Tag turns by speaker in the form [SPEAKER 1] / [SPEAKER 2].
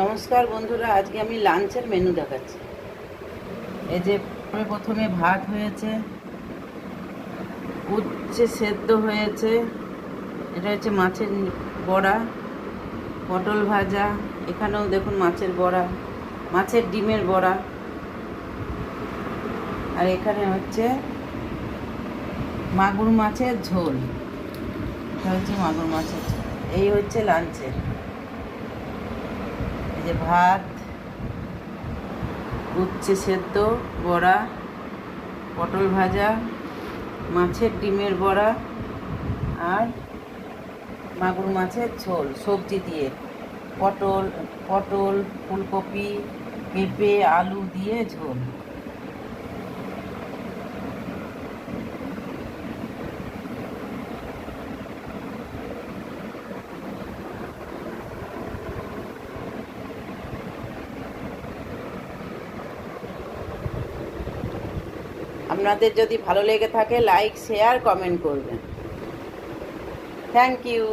[SPEAKER 1] নমস্কার বন্ধুরা, আজকে আমি লাঞ্চের মেনু দেখাচ্ছি। এই যে প্রথমে ভাত হয়েছে, উচ্ছে সেদ্ধ হয়েছে, এটা হচ্ছে মাছের বড়া, পটল ভাজা, এখানেও দেখুন মাছের বড়া, মাছের ডিমের বড়া, আর এখানে হচ্ছে মাগুর মাছের ঝোল। এটা হচ্ছে মাগুর মাছের ঝোল। এই হচ্ছে লাঞ্চের। এই যে ভাত, উচ্ছে সেদ্ধ, বড়া, পটল ভাজা, মাছের ডিমের বড়া আর মাগুর মাছের ঝোল সবজি দিয়ে, পটল পটল ফুলকপি, পেঁপে, আলু দিয়ে ঝোল। আপনাদের যদি ভালো লেগে থাকে লাইক শেয়ার কমেন্ট করবেন। Thank you.